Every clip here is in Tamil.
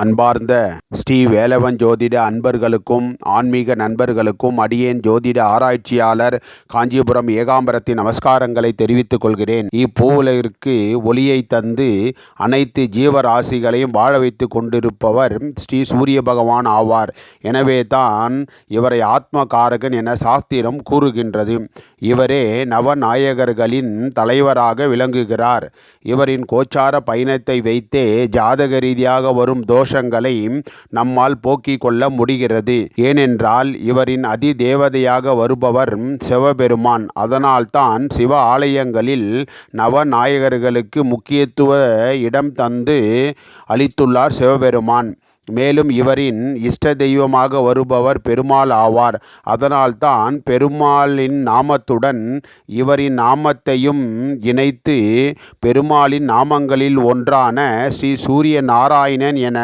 அன்பார்ந்த ஸ்ரீ வேலவன் ஜோதிட அன்பர்களுக்கும் ஆன்மீக நண்பர்களுக்கும் அடியேன் ஜோதிட ஆராய்ச்சியாளர் காஞ்சிபுரம் ஏகாம்பரத்தின் நமஸ்காரங்களை தெரிவித்துக் கொள்கிறேன். இப்பூவுலகிற்கு ஒளியை தந்து அனைத்து ஜீவராசிகளையும் வாழ வைத்து கொண்டிருப்பவர் ஸ்ரீ சூரிய பகவான் ஆவார். எனவே தான் இவரை ஆத்மகாரகன் என சாஸ்திரம் கூறுகின்றது. இவரே நவநாயகர்களின் தலைவராக விளங்குகிறார். இவரின் கோச்சார பயணத்தை வைத்தே ஜாதக ரீதியாக வரும் தோஷங்களை நம்மால் போக்கிக் கொள்ள முடிகிறது. ஏனென்றால் இவரின் அதி தேவதையாக வருபவர் சிவபெருமான். அதனால்தான் சிவ ஆலயங்களில் நவநாயகர்களுக்கு முக்கியத்துவ இடம் தந்து அளித்துள்ளார் சிவபெருமான். மேலும் இவரின் இஷ்ட தெய்வமாக வருபவர் பெருமாள் ஆவார். அதனால்தான் பெருமாளின் நாமத்துடன் இவரின் நாமத்தையும் இணைத்து பெருமாளின் நாமங்களில் ஒன்றான ஸ்ரீ சூரிய நாராயணன் என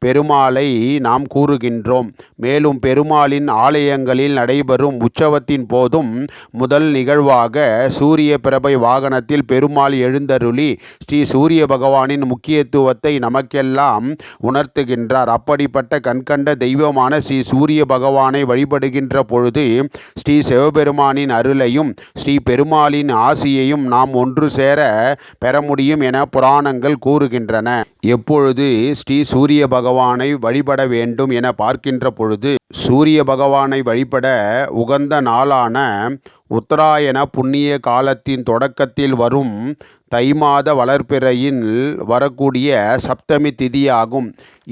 பெருமாளை நாம் கூறுகின்றோம். மேலும் பெருமாளின் ஆலயங்களில் நடைபெறும் உற்சவத்தின் போதும் முதல் நிகழ்வாக சூரிய பிரபை வாகனத்தில் பெருமாள் எழுந்தருளி ஸ்ரீ சூரிய பகவானின் முக்கியத்துவத்தை நமக்கெல்லாம் உணர்த்துகின்றார். அப்படிப்பட்ட கண்கண்ட தெய்வமான ஸ்ரீ சூரிய பகவானை வழிபடுகின்ற பொழுது ஸ்ரீ சிவபெருமானின் அருளையும் ஸ்ரீ பெருமாளின் ஆசியையும் நாம் ஒன்று சேர பெற முடியும் என புராணங்கள் கூறுகின்றன. எப்பொழுது ஸ்ரீ சூரிய பகவானை வழிபட வேண்டும் என பார்க்கின்ற பொழுது சூரிய பகவானை வழிபட உகந்த நாளான உத்தராயண புண்ணிய காலத்தின் தொடக்கத்தில் வரும் தை மாத வளர்பிறையில் வரக்கூடிய சப்தமி திதியாகும்.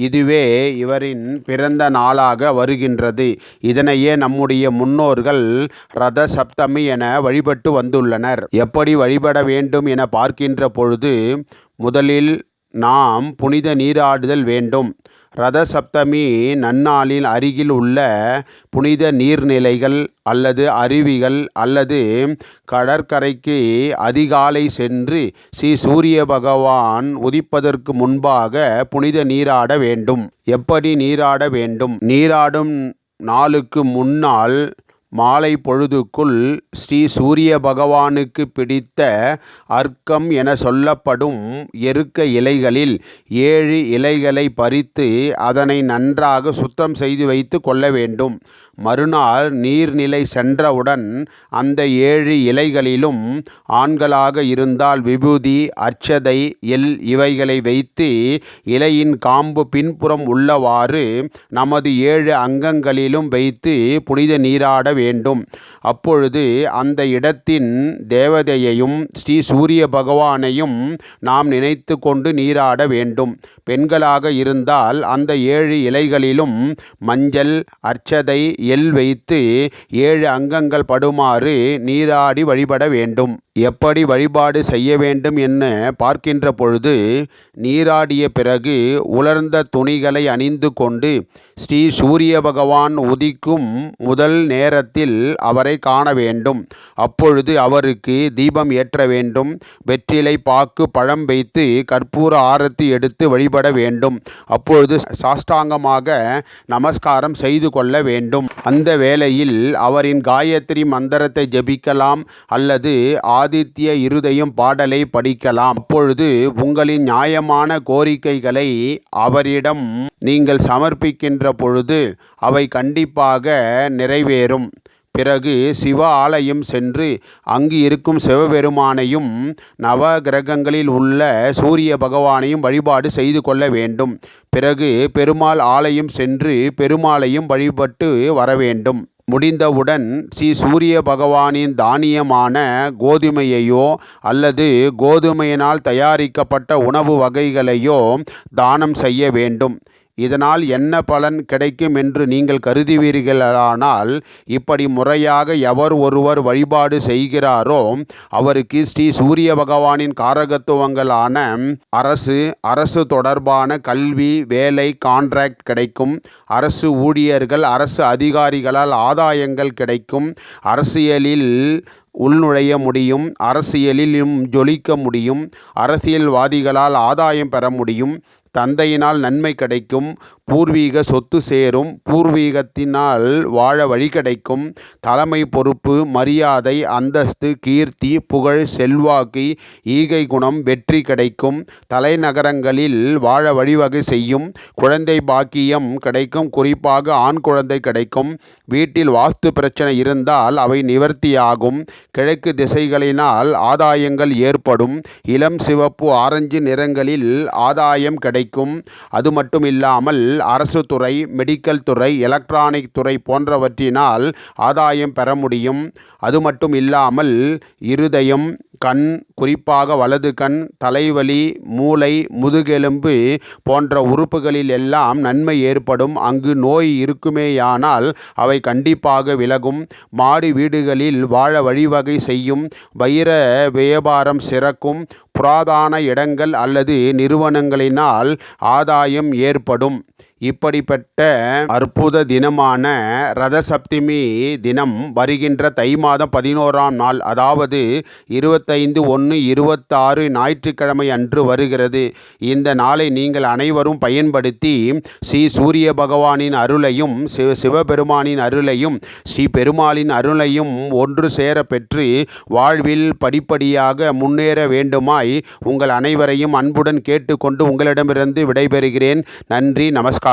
இதுவே இவரின் பிறந்த நாளாக வருகின்றது. இதனையே நம்முடைய முன்னோர்கள் ரத சப்தமி என வழிபட்டு வந்துள்ளனர். எப்படி வழிபட வேண்டும் என பார்க்கின்ற பொழுது முதலில் நாம் புனித நீராடுதல் வேண்டும். ரத சப்தமி நன்னாளில் அருகில் உள்ள புனித நீர்நிலைகள் அல்லது அருவிகள் அல்லது கடற்கரைக்கு அதிகாலை சென்று ஸ்ரீ சூரிய பகவான் உதிப்பதற்கு முன்பாக புனித நீராட வேண்டும். எப்படி நீராட வேண்டும்? நீராடும் நாளுக்கு முன்னால் மாலை பொழுதுக்குள் ஸ்ரீ சூரிய பகவானுக்கு பிடித்த அர்க்கம் என சொல்லப்படும் எருக்க இலைகளில் 7 இலைகளை பறித்து அதனை நன்றாக சுத்தம் செய்து வைத்து கொள்ள வேண்டும். மறுநாள் நீர்நிலை சென்றவுடன் அந்த 7 இலைகளிலும் ஆண்களாக இருந்தால் விபூதி, அர்ச்சதை, எள் இவைகளை வைத்து இலையின் காம்பு பின்புறம் உள்ளவாறு நமது 7 அங்கங்களிலும் வைத்து புனித நீராட வேண்டும். அப்பொழுது அந்த இடத்தின் தேவதையையும் ஸ்ரீ சூரிய பகவானையும் நாம் நினைத்து கொண்டு நீராட வேண்டும். பெண்களாக இருந்தால் அந்த 7 இலைகளிலும் மஞ்சள், அர்ச்சதை, எள் வைத்து 7 அங்கங்கள் படுமாறு நீராடி வழிபட வேண்டும். எப்படி வழிபாடு செய்ய வேண்டும் என பார்க்கின்ற பொழுது நீராடிய பிறகு உலர்ந்த துணிகளை அணிந்து கொண்டு ஸ்ரீ சூரிய பகவான் உதிக்கும் முதல் நேரத்தில் அவரை காண வேண்டும். அப்பொழுது அவருக்கு தீபம் ஏற்ற வேண்டும். வெற்றிலை, பாக்கு, பழம் வைத்து கற்பூர ஆரத்தி எடுத்து வழிபட வேண்டும். அப்பொழுது சாஷ்டாங்கமாக நமஸ்காரம் செய்து கொள்ள வேண்டும். அந்த வேளையில் அவரின் காயத்ரி மந்திரத்தை ஜபிக்கலாம் அல்லது ஆதித்ய இருதயம் பாடலை படிக்கலாம். அப்பொழுது உங்களின் நியாயமான கோரிக்கைகளை அவரிடம் நீங்கள் சமர்ப்பிக்கின்ற பொழுது அவை கண்டிப்பாக நிறைவேறும். பிறகு சிவ ஆலயம் சென்று அங்கு இருக்கும் சிவபெருமானையும் நவ கிரகங்களில் உள்ள சூரிய பகவானையும் வழிபாடு செய்து கொள்ள வேண்டும். பிறகு பெருமாள் ஆலயம் சென்று பெருமாளையும் வழிபட்டு வர வேண்டும். முடிந்தவுடன் ஸ்ரீ சூரிய பகவானின் தானியமான கோதுமையையோ அல்லது கோதுமையினால் தயாரிக்கப்பட்ட உணவு வகைகளையோ தானம் செய்ய வேண்டும். இதனால் என்ன பலன் கிடைக்கும் என்று நீங்கள் கருதுவீர்களானால் இப்படி முறையாக எவர் ஒருவர் வழிபாடு செய்கிறாரோ அவருக்கு ஸ்ரீ சூரிய பகவானின் காரகத்துவங்களான அரசு தொடர்பான கல்வி, வேலை, கான்ட்ராக்ட் கிடைக்கும். அரசு ஊழியர்கள், அரசு அதிகாரிகளால் ஆதாயங்கள் கிடைக்கும். அரசியலில் உள்நுழைய முடியும். அரசியலிலும் ஜொலிக்க முடியும். அரசியல்வாதிகளால் ஆதாயம் பெற முடியும். தந்தையினால் நன்மை கிடைக்கும், பூர்வீக சொத்து சேரும், பூர்வீகத்தினால் வாழ வழி கிடைக்கும், தலைமை பொறுப்பு, மரியாதை, அந்தஸ்து, கீர்த்தி, புகழ், செல்வாக்கு, ஈகை குணம், வெற்றி கிடைக்கும், தலைநகரங்களில் வாழ வழிவகை செய்யும், குழந்தை பாக்கியம் கிடைக்கும், குறிப்பாக ஆண் குழந்தை கிடைக்கும், வீட்டில் வாஸ்து பிரச்சனை இருந்தால் அவை நிவர்த்தியாகும், கிழக்கு திசைகளினால் ஆதாயங்கள் ஏற்படும், இளம் சிவப்பு, ஆரஞ்சு நிறங்களில் ஆதாயம் கிடைக்கும். அது மட்டும் இல்லாமல் அரசு துறை, மெடிக்கல் துறை, எலக்ட்ரானிக் துறை போன்றவற்றினால் ஆதாயம் பெற முடியும். அது மட்டும் இல்லாமல் இருதயம், கண், குறிப்பாக வலது கண், தலைவலி, மூளை, முதுகெலும்பு போன்ற உறுப்புகளில் எல்லாம் நன்மை ஏற்படும். அங்கு நோய் இருக்குமேயானால் அவை கண்டிப்பாக விலகும். மாடி வீடுகளில் வாழ வழிவகை செய்யும், வைர வியாபாரம் சிறக்கும், புராதன இடங்கள் அல்லது நிறுவனங்களினால் ஆதாயம் ஏற்படும். இப்படிப்பட்ட அற்புத தினமான ரதசப்தமி தினம் வருகின்ற தை மாதம் 11ஆம் நாள், அதாவது 25/1/26 ஞாயிற்றுக்கிழமை அன்று வருகிறது. இந்த நாளை நீங்கள் அனைவரும் பயன்படுத்தி ஸ்ரீ சூரிய பகவானின் அருளையும், சிவபெருமானின் அருளையும், ஸ்ரீ பெருமாளின் அருளையும் ஒன்று சேர பெற்று வாழ்வில் படிப்படியாக முன்னேற வேண்டுமாய் உங்கள் அனைவரையும் அன்புடன் கேட்டுக்கொண்டு உங்களிடமிருந்து விடைபெறுகிறேன். நன்றி, நமஸ்காரம்.